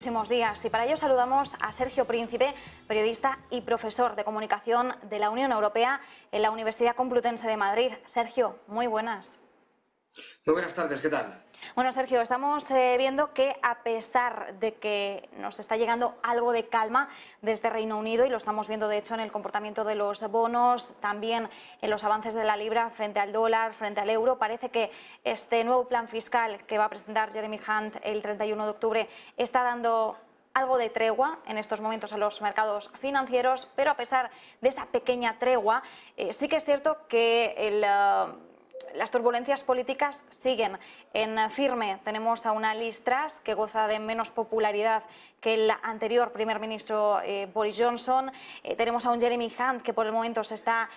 Próximos días y para ello saludamos a Sergio Príncipe, periodista y profesor de comunicación de la Unión Europea en la Universidad Complutense de Madrid. Sergio, muy buenas. Muy buenas tardes, ¿qué tal? Bueno, Sergio, estamos viendo que a pesar de que nos está llegando algo de calma desde Reino Unido, y lo estamos viendo de hecho en el comportamiento de los bonos, también en los avances de la libra frente al dólar, frente al euro, parece que este nuevo plan fiscal que va a presentar Jeremy Hunt el 31 de octubre está dando algo de tregua en estos momentos a los mercados financieros, pero a pesar de esa pequeña tregua, sí que es cierto que las turbulencias políticas siguen en firme. Tenemos a una Liz Truss que goza de menos popularidad que el anterior primer ministro Boris Johnson. Tenemos a un Jeremy Hunt que por el momento se está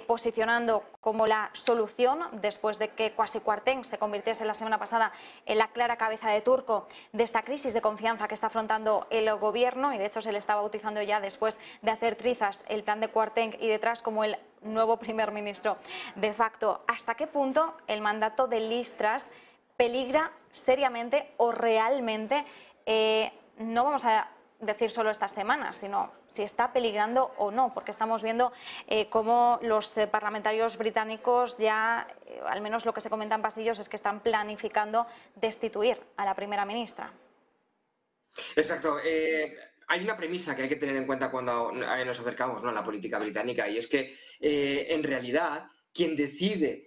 posicionando como la solución después de que Kwasi Kwarteng se convirtiese la semana pasada en la clara cabeza de turco de esta crisis de confianza que está afrontando el gobierno, y de hecho se le está bautizando ya después de hacer trizas el plan de Kwarteng y detrás como el nuevo primer ministro de facto. ¿Hasta qué punto el mandato de Liz Truss peligra seriamente o realmente, no vamos a decir solo esta semana, sino si está peligrando o no? Porque estamos viendo cómo los parlamentarios británicos ya, al menos lo que se comenta en pasillos, es que están planificando destituir a la primera ministra. Exacto. Hay una premisa que hay que tener en cuenta cuando nos acercamos, ¿no?, a la política británica, y es que en realidad quien decide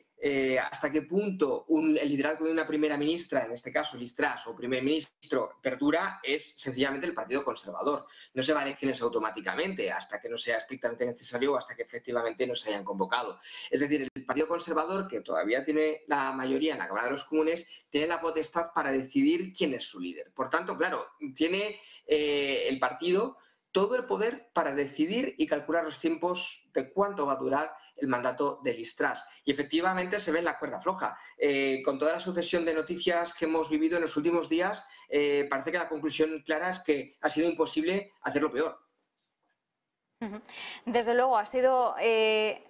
hasta qué punto el liderazgo de una primera ministra, en este caso Liz Truss, o primer ministro, perdura, es sencillamente el Partido Conservador. No se va a elecciones automáticamente hasta que no sea estrictamente necesario o hasta que efectivamente no se hayan convocado. Es decir, el Partido Conservador, que todavía tiene la mayoría en la Cámara de los Comunes, tiene la potestad para decidir quién es su líder. Por tanto, claro, tiene el partido todo el poder para decidir y calcular los tiempos de cuánto va a durar el mandato de Liz Truss. Y efectivamente se ve en la cuerda floja. Con toda la sucesión de noticias que hemos vivido en los últimos días, parece que la conclusión clara es que ha sido imposible hacerlo peor. Desde luego, ha sido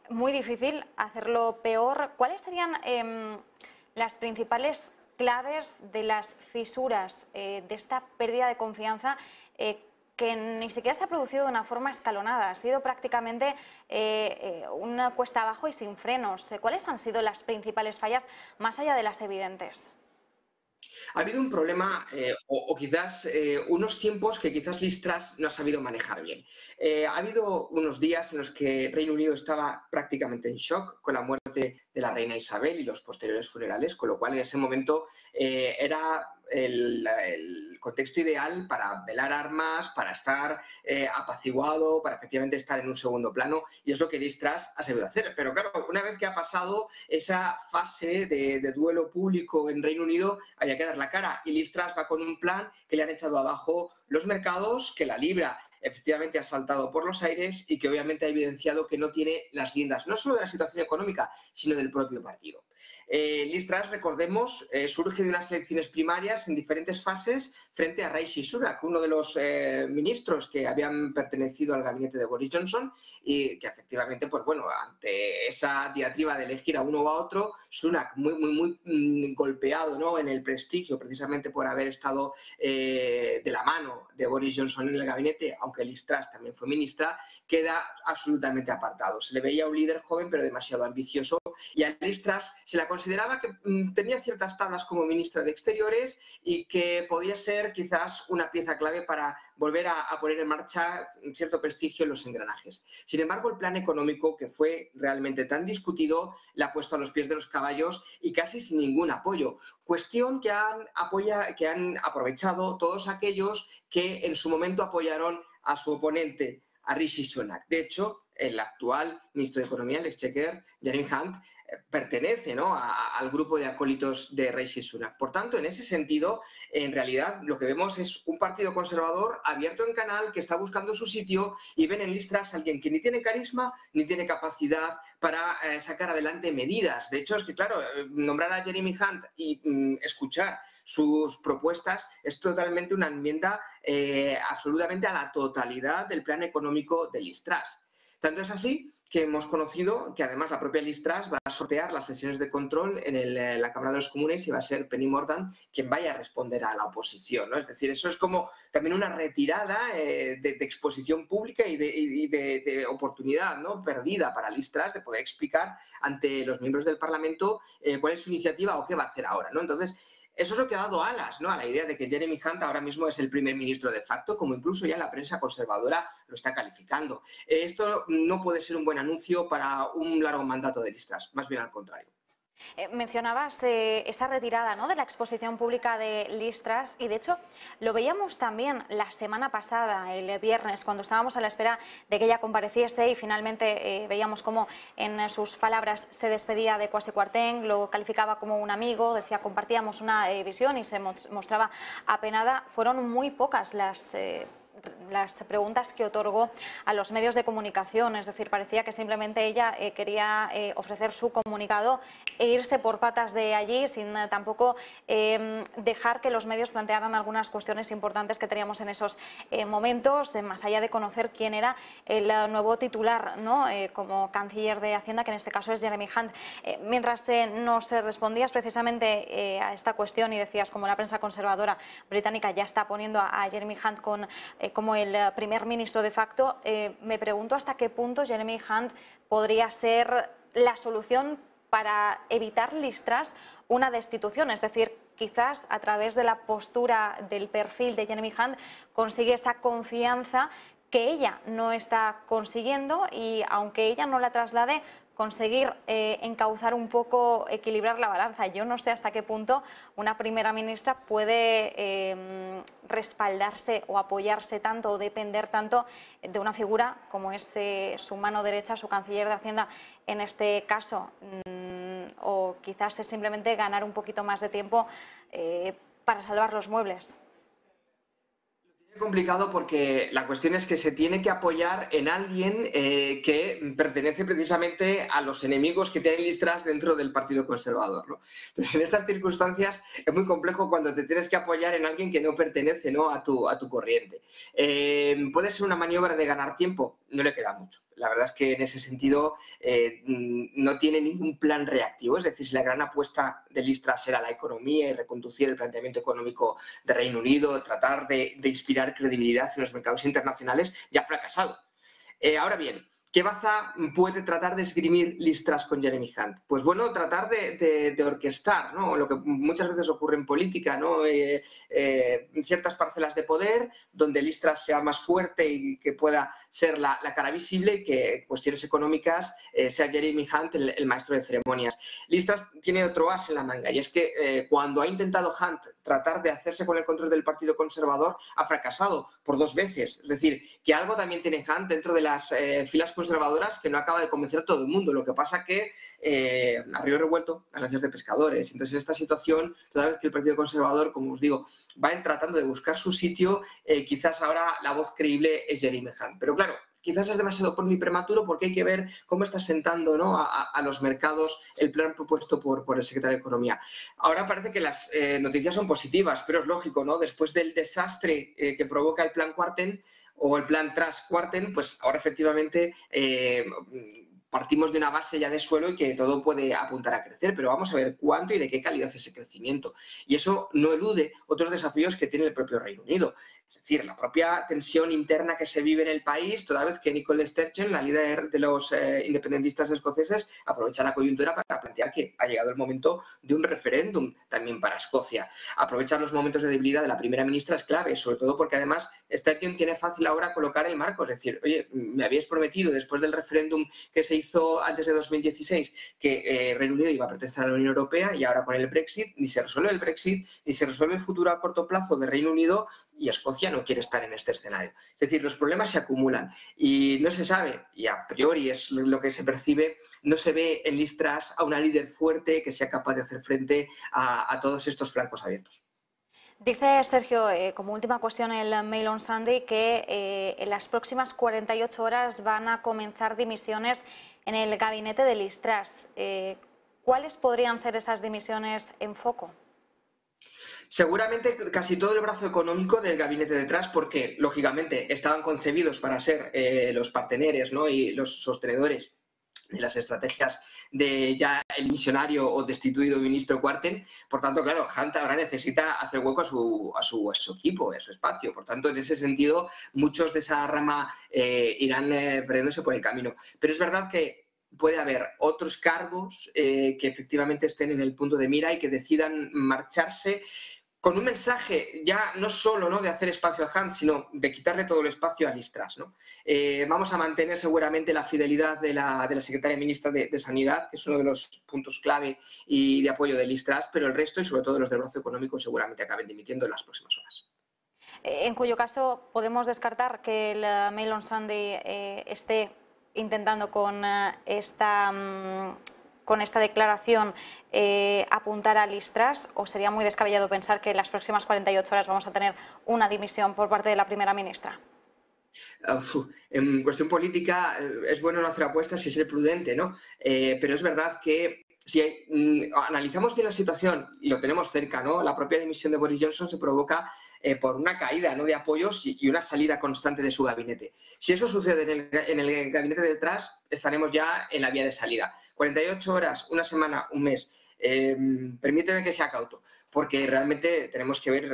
muy difícil hacerlo peor. ¿Cuáles serían las principales claves de las fisuras, de esta pérdida de confianza que ni siquiera se ha producido de una forma escalonada? Ha sido prácticamente una cuesta abajo y sin frenos. ¿Cuáles han sido las principales fallas, más allá de las evidentes? Ha habido un problema o quizás unos tiempos que quizás Liz Truss no ha sabido manejar bien. Ha habido unos días en los que Reino Unido estaba prácticamente en shock con la muerte de la reina Isabel y los posteriores funerales, con lo cual en ese momento era el contexto ideal para velar armas, para estar apaciguado, para efectivamente estar en un segundo plano, y es lo que Liz Truss ha sabido hacer. Pero claro, una vez que ha pasado esa fase de duelo público en Reino Unido, había que dar la cara, y Liz Truss va con un plan que le han echado abajo los mercados, que la libra efectivamente ha saltado por los aires y que obviamente ha evidenciado que no tiene las riendas no solo de la situación económica, sino del propio partido. Liz Truss, recordemos, surge de unas elecciones primarias en diferentes fases frente a Rishi Sunak, uno de los ministros que habían pertenecido al gabinete de Boris Johnson, y que efectivamente, pues bueno, ante esa diatriba de elegir a uno o a otro, Sunak muy golpeado, ¿no?, en el prestigio, precisamente por haber estado de la mano de Boris Johnson en el gabinete, aunque Liz Truss también fue ministra, queda absolutamente apartado. Se le veía un líder joven pero demasiado ambicioso, y a Liz Truss se la consideraba que tenía ciertas tablas como ministra de Exteriores y que podía ser quizás una pieza clave para volver a poner en marcha un cierto prestigio en los engranajes. Sin embargo, el plan económico, que fue realmente tan discutido, le ha puesto a los pies de los caballos y casi sin ningún apoyo. Cuestión que han aprovechado todos aquellos que en su momento apoyaron a su oponente, a Rishi Sunak. De hecho, el actual ministro de Economía, el exchequer, Jeremy Hunt, pertenece, ¿no?, al grupo de acólitos de Rishi Sunak. Por tanto, en ese sentido, en realidad lo que vemos es un partido conservador abierto en canal que está buscando su sitio, y ven en Liz Truss a alguien que ni tiene carisma ni tiene capacidad para sacar adelante medidas. De hecho, es que, claro, nombrar a Jeremy Hunt y escuchar sus propuestas es totalmente una enmienda absolutamente a la totalidad del plan económico de Liz Truss. Tanto es así que hemos conocido, que además la propia Liz Truss va a sortear las sesiones de control en la Cámara de los Comunes y va a ser Penny Mordaunt quien vaya a responder a la oposición, ¿no? Es decir, eso es como también una retirada de exposición pública y de oportunidad, ¿no?, perdida para Liz Truss de poder explicar ante los miembros del Parlamento cuál es su iniciativa o qué va a hacer ahora, ¿no? Entonces, eso es lo que ha dado alas, ¿no?, a la idea de que Jeremy Hunt ahora mismo es el primer ministro de facto, como incluso ya la prensa conservadora lo está calificando. Esto no puede ser un buen anuncio para un largo mandato de Liz Truss, más bien al contrario. Mencionabas esa retirada, ¿no?, de la exposición pública de Liz Truss, y de hecho lo veíamos también la semana pasada, el viernes, cuando estábamos a la espera de que ella compareciese y finalmente veíamos cómo en sus palabras se despedía de Kwasi Kwarteng, lo calificaba como un amigo, decía compartíamos una visión y se mostraba apenada. Fueron muy pocas las preguntas que otorgó a los medios de comunicación, es decir, parecía que simplemente ella quería ofrecer su comunicado e irse por patas de allí sin tampoco dejar que los medios plantearan algunas cuestiones importantes que teníamos en esos momentos, más allá de conocer quién era el nuevo titular, ¿no?, como canciller de Hacienda, que en este caso es Jeremy Hunt. Mientras nos respondías precisamente a esta cuestión y decías como la prensa conservadora británica ya está poniendo a Jeremy Hunt como el primer ministro de facto, me pregunto hasta qué punto Jeremy Hunt podría ser la solución para evitar, Liz Truss, una destitución. Es decir, quizás a través de la postura del perfil de Jeremy Hunt consigue esa confianza que ella no está consiguiendo y, aunque ella no la traslade, conseguir encauzar un poco, equilibrar la balanza. Yo no sé hasta qué punto una primera ministra puede respaldarse o apoyarse tanto o depender tanto de una figura como es su mano derecha, su canciller de Hacienda en este caso, o quizás es simplemente ganar un poquito más de tiempo para salvar los muebles. Es complicado porque la cuestión es que se tiene que apoyar en alguien que pertenece precisamente a los enemigos que tiene Liz Truss dentro del Partido Conservador, ¿no? Entonces, en estas circunstancias es muy complejo cuando te tienes que apoyar en alguien que no pertenece, ¿no?, a tu corriente. ¿Puede ser una maniobra de ganar tiempo? No le queda mucho. La verdad es que en ese sentido no tiene ningún plan reactivo. Es decir, si la gran apuesta de Liz Truss era la economía y reconducir el planteamiento económico de Reino Unido, tratar de inspirar credibilidad en los mercados internacionales, ya ha fracasado. Ahora bien, ¿qué baza puede tratar de esgrimir Liz Truss con Jeremy Hunt? Pues bueno, tratar de orquestar, ¿no?, lo que muchas veces ocurre en política, ¿no?, ciertas parcelas de poder donde Liz Truss sea más fuerte y que pueda ser la cara visible, y que cuestiones económicas sea Jeremy Hunt el maestro de ceremonias. Liz Truss tiene otro as en la manga, y es que cuando ha intentado Hunt tratar de hacerse con el control del Partido Conservador, ha fracasado por 2 veces. Es decir, que algo también tiene Hunt dentro de las filas conservadoras que no acaba de convencer a todo el mundo. Lo que pasa que a río revuelto, ganancias de pescadores. Entonces, en esta situación, toda vez que el Partido Conservador, como os digo, va tratando de buscar su sitio, quizás ahora la voz creíble es Jeremy Hunt. Pero claro, quizás es demasiado muy prematuro porque hay que ver cómo está sentando, ¿no?, a los mercados el plan propuesto por el secretario de Economía. Ahora parece que las noticias son positivas, pero es lógico, ¿no? Después del desastre que provoca el plan Kwarteng o el plan Truss-Kwarteng, pues ahora efectivamente partimos de una base ya de suelo y que todo puede apuntar a crecer, pero vamos a ver cuánto y de qué calidad es ese crecimiento. Y eso no elude otros desafíos que tiene el propio Reino Unido. Es decir, la propia tensión interna que se vive en el país, toda vez que Nicola Sturgeon, la líder de los independentistas escoceses, aprovecha la coyuntura para plantear que ha llegado el momento de un referéndum también para Escocia. Aprovechar los momentos de debilidad de la primera ministra es clave, sobre todo porque además Sturgeon tiene fácil ahora colocar el marco, es decir, oye, me habíais prometido después del referéndum que se hizo antes de 2016 que Reino Unido iba a pertenecer a la Unión Europea, y ahora con el Brexit ni se resuelve el Brexit, ni se resuelve el futuro a corto plazo de Reino Unido, y Escocia no quiere estar en este escenario. Es decir, los problemas se acumulan y no se sabe, y a priori es lo que se percibe, no se ve en Liz Truss a una líder fuerte que sea capaz de hacer frente a todos estos flancos abiertos. Dice Sergio, como última cuestión, el Mail on Sunday, que en las próximas 48 horas van a comenzar dimisiones en el gabinete de Liz Truss. ¿Cuáles podrían ser esas dimisiones en foco? Seguramente casi todo el brazo económico del gabinete de Truss, porque lógicamente estaban concebidos para ser los parteneres, ¿no?, y los sostenedores de las estrategias de ya el misionario o destituido ministro Quarten. Por tanto, claro, Hunt ahora necesita hacer hueco a su equipo, a su espacio. Por tanto, en ese sentido, muchos de esa rama irán perdiéndose por el camino. Pero es verdad que puede haber otros cargos que efectivamente estén en el punto de mira y que decidan marcharse con un mensaje ya no solo, ¿no?, de hacer espacio a Hunt, sino de quitarle todo el espacio a Liz Truss, ¿no? Vamos a mantener seguramente la fidelidad de la secretaria ministra de Sanidad, que es uno de los puntos clave y de apoyo de Liz Truss, pero el resto, y sobre todo los del brazo económico, seguramente acaben dimitiendo en las próximas horas. En cuyo caso podemos descartar que el Mail on Sunday esté intentando con esta declaración apuntar a Liz Truss, o sería muy descabellado pensar que en las próximas 48 horas vamos a tener una dimisión por parte de la primera ministra. En cuestión política es bueno no hacer apuestas y ser prudente, ¿no? Pero es verdad que si analizamos bien la situación y lo tenemos cerca, ¿no?, la propia dimisión de Boris Johnson se provoca por una caída, ¿no?, de apoyos y una salida constante de su gabinete. Si eso sucede en el gabinete de Truss, estaremos ya en la vía de salida. 48 horas, una semana, un mes. Permíteme que sea cauto, porque realmente tenemos que ver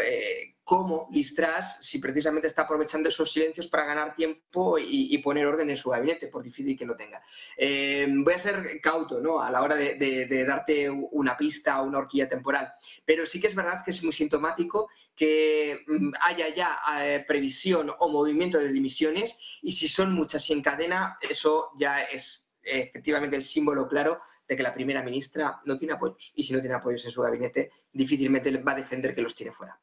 cómo Liz Truss, si precisamente está aprovechando esos silencios para ganar tiempo y poner orden en su gabinete, por difícil que lo tenga. Voy a ser cauto, ¿no?, a la hora de darte una pista o una horquilla temporal, pero sí que es verdad que es muy sintomático que haya ya previsión o movimiento de dimisiones, y si son muchas y en cadena, eso ya es efectivamente el símbolo claro de que la primera ministra no tiene apoyos, y si no tiene apoyos en su gabinete, difícilmente va a defender que los tiene fuera.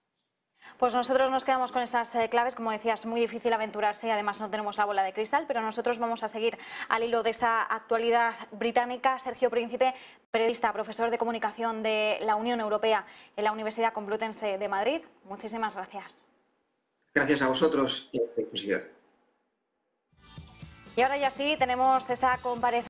Pues nosotros nos quedamos con esas claves. Como decías, muy difícil aventurarse y además no tenemos la bola de cristal, pero nosotros vamos a seguir al hilo de esa actualidad británica. Sergio Príncipe, periodista, profesor de comunicación de la Unión Europea en la Universidad Complutense de Madrid, muchísimas gracias. Gracias a vosotros y a la discusión. Y ahora ya sí, tenemos esa comparecencia.